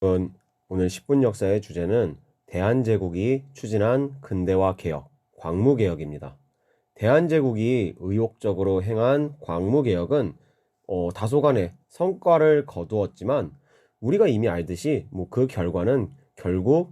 오늘 10분 역사의 주제는 대한제국이 추진한 근대화 개혁, 광무개혁입니다. 대한제국이 의욕적으로 행한 광무개혁은 다소간의 성과를 거두었지만 우리가 이미 알듯이 그 결과는 결국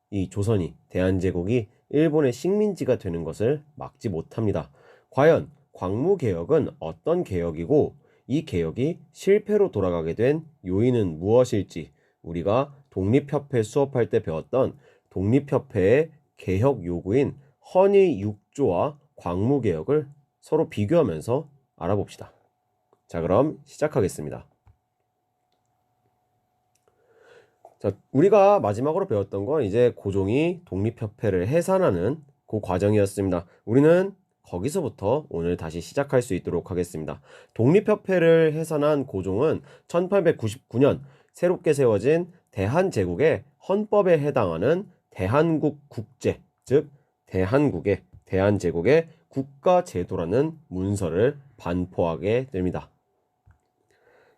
이 조선이 대한제국이 일본의 식민지가 되는 것을 막지 못합니다. 과연 광무개혁은 어떤 개혁이고 이 개혁이 실패로 돌아가게 된 요인은 무엇일지 우리가 독립협회 수업할 때 배웠던 독립협회의 개혁 요구인 헌의 6조와 광무개혁을 서로 비교하면서 알아봅시다. 자, 그럼 시작하겠습니다. 자, 우리가 마지막으로 배웠던 건 이제 고종이 독립협회를 해산하는 그 과정이었습니다. 우리는 거기서부터 오늘 다시 시작할 수 있도록 하겠습니다. 독립협회를 해산한 고종은 1899년 새롭게 세워진 대한제국의 헌법에 해당하는 대한국국제, 즉 대한제국의 국가제도라는 문서를 반포하게 됩니다.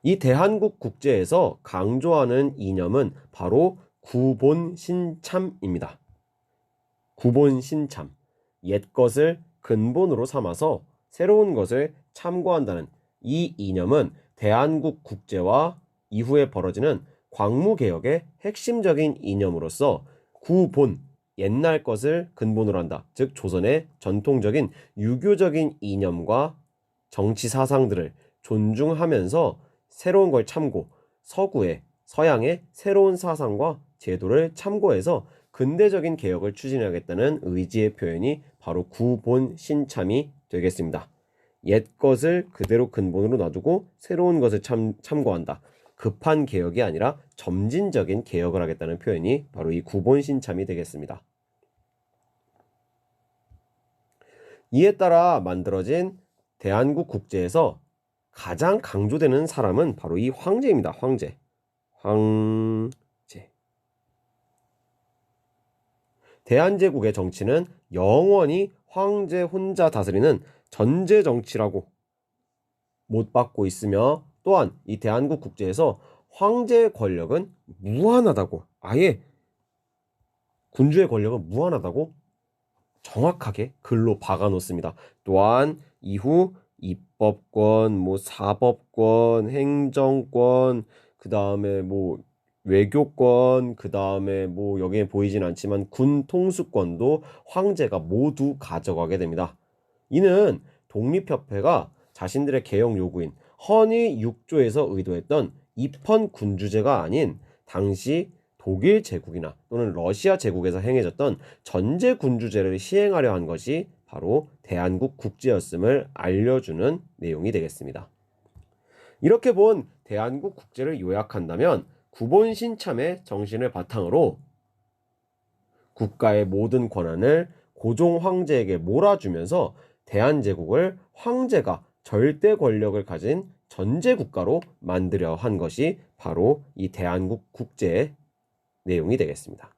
이 대한국국제에서 강조하는 이념은 바로 구본신참입니다. 구본신참, 옛것을 근본으로 삼아서 새로운 것을 참고한다는 이 이념은 대한국국제와 이후에 벌어지는 광무개혁의 핵심적인 이념으로서 구본, 옛날 것을 근본으로 한다. 즉 조선의 전통적인 유교적인 이념과 정치 사상들을 존중하면서 새로운 걸 참고 서양의 새로운 사상과 제도를 참고해서 근대적인 개혁을 추진하겠다는 의지의 표현이 바로 구본신참이 되겠습니다. 옛 것을 그대로 근본으로 놔두고 새로운 것을 참고한다. 급한 개혁이 아니라 점진적인 개혁을 하겠다는 표현이 바로 이 구본신참이 되겠습니다. 이에 따라 만들어진 대한국국제에서 가장 강조되는 사람은 바로 이 황제입니다. 황제. 대한제국의 정치는 영원히 황제 혼자 다스리는 전제 정치라고 못 받고 있으며 또한 이 대한국국제에서 황제의 권력은 무한하다고, 아예 군주의 권력은 무한하다고 정확하게 글로 박아 놓습니다. 또한 이후 입법권, 사법권, 행정권, 그 다음에 외교권, 그 다음에 여기에 보이진 않지만 군 통수권도 황제가 모두 가져가게 됩니다. 이는 독립협회가 자신들의 개혁 요구인 헌의 6조에서 의도했던 입헌 군주제가 아닌 당시 독일 제국이나 또는 러시아 제국에서 행해졌던 전제 군주제를 시행하려 한 것이 바로 대한국 국제였음을 알려주는 내용이 되겠습니다. 이렇게 본 대한국 국제를 요약한다면 구본신참의 정신을 바탕으로 국가의 모든 권한을 고종 황제에게 몰아주면서 대한제국을 황제가 절대 권력을 가진 전제 국가로 만들려 한 것이 바로 이 대한국 국제의 내용이 되겠습니다.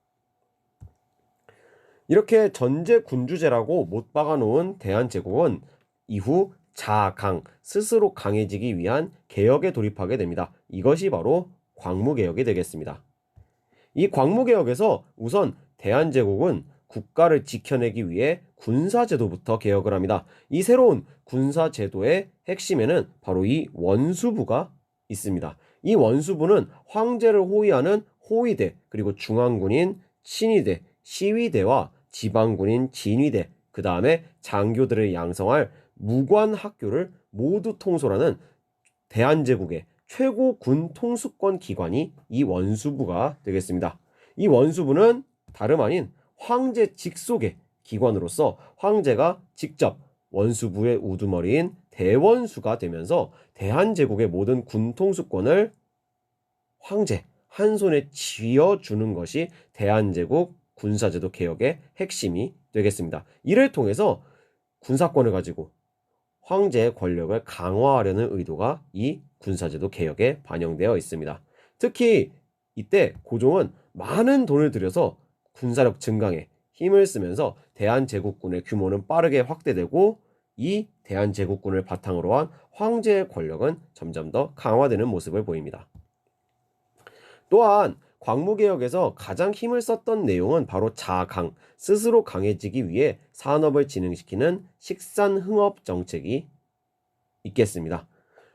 이렇게 전제 군주제라고 못 박아놓은 대한제국은 이후 자강, 스스로 강해지기 위한 개혁에 돌입하게 됩니다. 이것이 바로 광무개혁이 되겠습니다. 이 광무개혁에서 우선 대한제국은 국가를 지켜내기 위해 군사제도부터 개혁을 합니다. 이 새로운 군사제도의 핵심에는 바로 이 원수부가 있습니다. 이 원수부는 황제를 호위하는 호위대, 그리고 중앙군인 친위대, 시위대와 지방군인 진위대, 그 다음에 장교들을 양성할 무관학교를 모두 통솔하는 대한제국의 최고 군 통수권 기관이 이 원수부가 되겠습니다. 이 원수부는 다름 아닌 황제 직속의 기관으로서 황제가 직접 원수부의 우두머리인 대원수가 되면서 대한제국의 모든 군 통수권을 황제 한 손에 쥐어주는 것이 대한제국 군사제도 개혁의 핵심이 되겠습니다. 이를 통해서 군사권을 가지고 황제의 권력을 강화하려는 의도가 이 군사제도 개혁에 반영되어 있습니다. 특히 이때 고종은 많은 돈을 들여서 군사력 증강에 힘을 쓰면서 대한제국군의 규모는 빠르게 확대되고 이 대한제국군을 바탕으로 한 황제의 권력은 점점 더 강화되는 모습을 보입니다. 또한 광무개혁에서 가장 힘을 썼던 내용은 바로 자강, 스스로 강해지기 위해 산업을 진흥시키는 식산흥업 정책이 있겠습니다.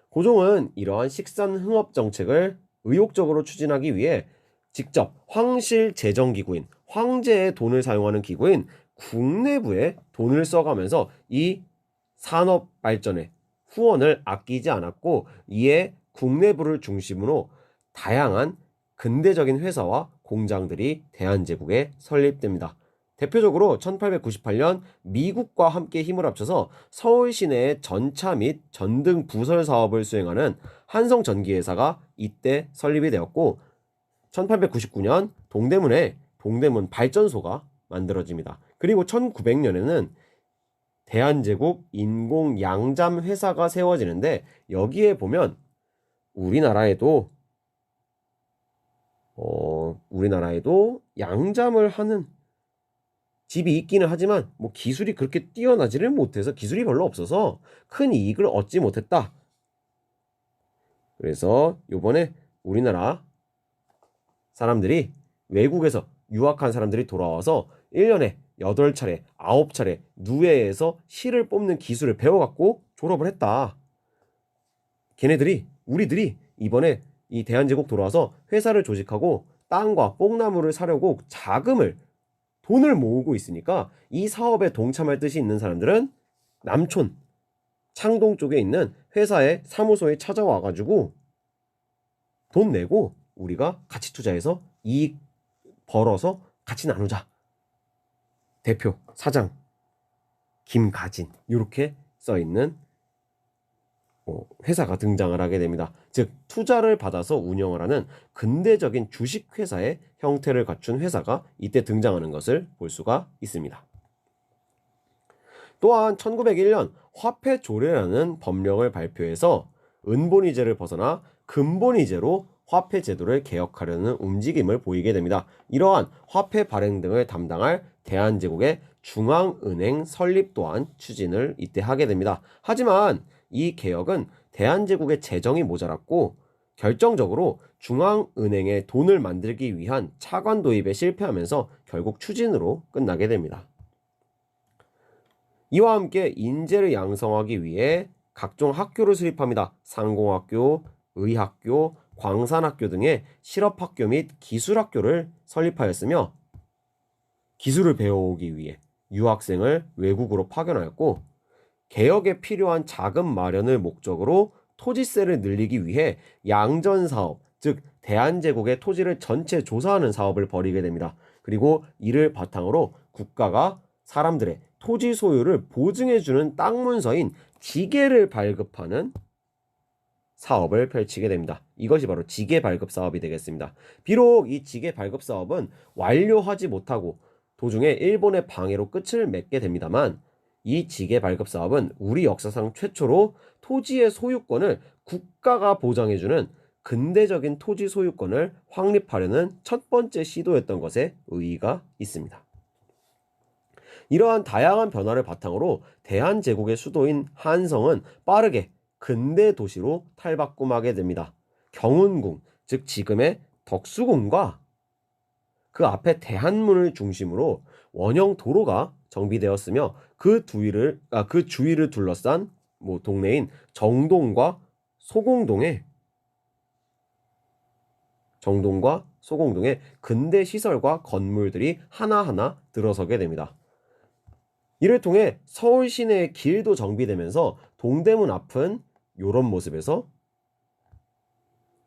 고종은 이러한 식산흥업 정책을 의욕적으로 추진하기 위해 직접 황실 재정기구인, 황제의 돈을 사용하는 기구인 국내부에 돈을 써가면서 이 산업 발전에 후원을 아끼지 않았고, 이에 국내부를 중심으로 다양한 근대적인 회사와 공장들이 대한제국에 설립됩니다. 대표적으로 1898년 미국과 함께 힘을 합쳐서 서울 시내의 전차 및 전등 부설 사업을 수행하는 한성전기회사가 이때 설립이 되었고, 1899년 동대문에 동대문 발전소가 만들어집니다. 그리고 1900년에는 대한제국 인공양잠 회사가 세워지는데, 여기에 보면 우리나라에도 양잠을 하는 집이 있기는 하지만 기술이 그렇게 뛰어나지를 못해서, 기술이 별로 없어서 큰 이익을 얻지 못했다. 그래서 요번에 우리나라 사람들이, 외국에서 유학한 사람들이 돌아와서 1년에 8차례, 9차례 누에에서 실을 뽑는 기술을 배워갖고 졸업을 했다. 우리들이 이번에 이 대한제국 돌아와서 회사를 조직하고 땅과 뽕나무를 사려고 돈을 모으고 있으니까, 이 사업에 동참할 뜻이 있는 사람들은 남촌 창동 쪽에 있는 회사의 사무소에 찾아와가지고 돈 내고 우리가 같이 투자해서 이익 벌어서 같이 나누자. 대표, 사장, 김가진, 이렇게 써있는 회사가 등장을 하게 됩니다. 즉, 투자를 받아서 운영을 하는 근대적인 주식회사의 형태를 갖춘 회사가 이때 등장하는 것을 볼 수가 있습니다. 또한 1901년 화폐조례라는 법령을 발표해서 은본위제를 벗어나 금본위제로 화폐 제도를 개혁하려는 움직임을 보이게 됩니다. 이러한 화폐 발행 등을 담당할 대한제국의 중앙은행 설립 또한 추진을 이때 하게 됩니다. 하지만 이 개혁은 대한제국의 재정이 모자랐고, 결정적으로 중앙은행에 돈을 만들기 위한 차관 도입에 실패하면서 결국 추진으로 끝나게 됩니다. 이와 함께 인재를 양성하기 위해 각종 학교를 수립합니다. 상공학교, 의학교, 광산학교 등의 실업학교 및 기술학교를 설립하였으며, 기술을 배워오기 위해 유학생을 외국으로 파견하였고, 개혁에 필요한 자금 마련을 목적으로 토지세를 늘리기 위해 양전사업, 즉 대한제국의 토지를 전체 조사하는 사업을 벌이게 됩니다. 그리고 이를 바탕으로 국가가 사람들의 토지 소유를 보증해주는 땅 문서인 지계를 발급하는 사업을 펼치게 됩니다. 이것이 바로 지계 발급 사업이 되겠습니다. 비록 이 지계 발급 사업은 완료하지 못하고 도중에 일본의 방해로 끝을 맺게 됩니다만, 이 지계 발급 사업은 우리 역사상 최초로 토지의 소유권을 국가가 보장해주는 근대적인 토지 소유권을 확립하려는 첫 번째 시도였던 것에 의의가 있습니다. 이러한 다양한 변화를 바탕으로 대한제국의 수도인 한성은 빠르게 근대 도시로 탈바꿈하게 됩니다. 경운궁, 즉 지금의 덕수궁과 그 앞에 대한문을 중심으로 원형 도로가 정비되었으며, 그 주위를 둘러싼 동네인 정동과 소공동에 근대 시설과 건물들이 하나하나 들어서게 됩니다. 이를 통해 서울 시내의 길도 정비되면서 동대문 앞은 이런 모습에서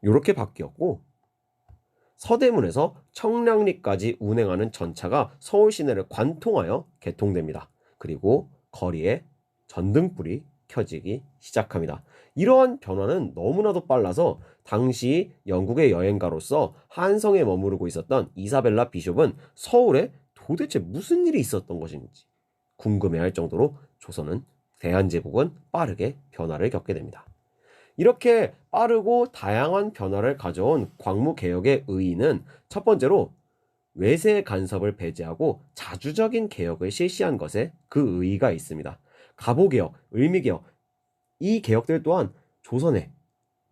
이렇게 바뀌었고, 서대문에서 청량리까지 운행하는 전차가 서울 시내를 관통하여 개통됩니다. 그리고 거리에 전등불이 켜지기 시작합니다. 이러한 변화는 너무나도 빨라서 당시 영국의 여행가로서 한성에 머무르고 있었던 이사벨라 비숍은 서울에 도대체 무슨 일이 있었던 것인지 궁금해할 정도로 대한제국은 빠르게 변화를 겪게 됩니다. 이렇게 빠르고 다양한 변화를 가져온 광무개혁의 의의는 첫 번째로 외세 간섭을 배제하고 자주적인 개혁을 실시한 것에 그 의의가 있습니다. 가보개혁, 을미개혁, 이 개혁들 또한 조선에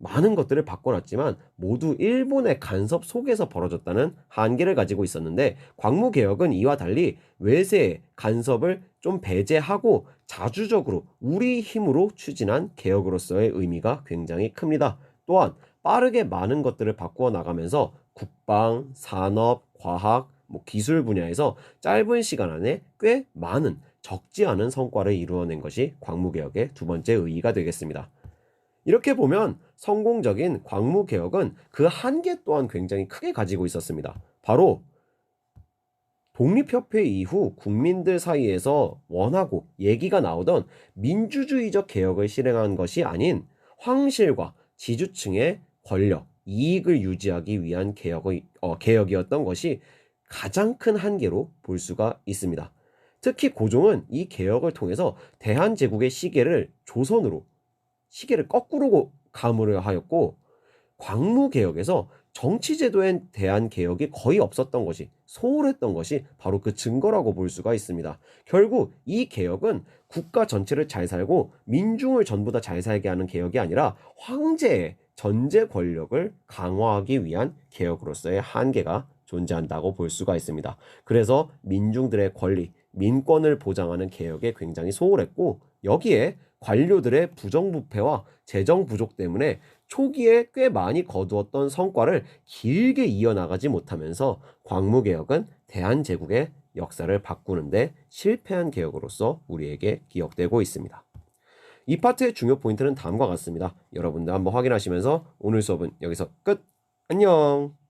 많은 것들을 바꿔놨지만 모두 일본의 간섭 속에서 벌어졌다는 한계를 가지고 있었는데, 광무개혁은 이와 달리 외세의 간섭을 좀 배제하고 자주적으로 우리 힘으로 추진한 개혁으로서의 의미가 굉장히 큽니다. 또한 빠르게 많은 것들을 바꾸어 나가면서 국방, 산업, 과학, 기술 분야에서 짧은 시간 안에 꽤 많은 적지 않은 성과를 이루어낸 것이 광무개혁의 두 번째 의의가 되겠습니다. 이렇게 보면 성공적인 광무개혁은 그 한계 또한 굉장히 크게 가지고 있었습니다. 바로 독립협회 이후 국민들 사이에서 원하고 얘기가 나오던 민주주의적 개혁을 실행한 것이 아닌 황실과 지주층의 권력, 이익을 유지하기 위한 개혁이었던 것이 가장 큰 한계로 볼 수가 있습니다. 특히 고종은 이 개혁을 통해서 대한제국의 시계를 거꾸로 감으려 하였고, 광무개혁에서 정치제도에 대한 개혁이 거의 없었던 것이, 소홀했던 것이 바로 그 증거라고 볼 수가 있습니다. 결국 이 개혁은 국가 전체를 잘 살고 민중을 전부 다 잘 살게 하는 개혁이 아니라 황제의 전제 권력을 강화하기 위한 개혁으로서의 한계가 존재한다고 볼 수가 있습니다. 그래서 민중들의 권리, 민권을 보장하는 개혁에 굉장히 소홀했고, 여기에 관료들의 부정부패와 재정 부족 때문에 초기에 꽤 많이 거두었던 성과를 길게 이어나가지 못하면서 광무개혁은 대한제국의 역사를 바꾸는데 실패한 개혁으로서 우리에게 기억되고 있습니다. 이 파트의 중요 포인트는 다음과 같습니다. 여러분들 한번 확인하시면서 오늘 수업은 여기서 끝! 안녕!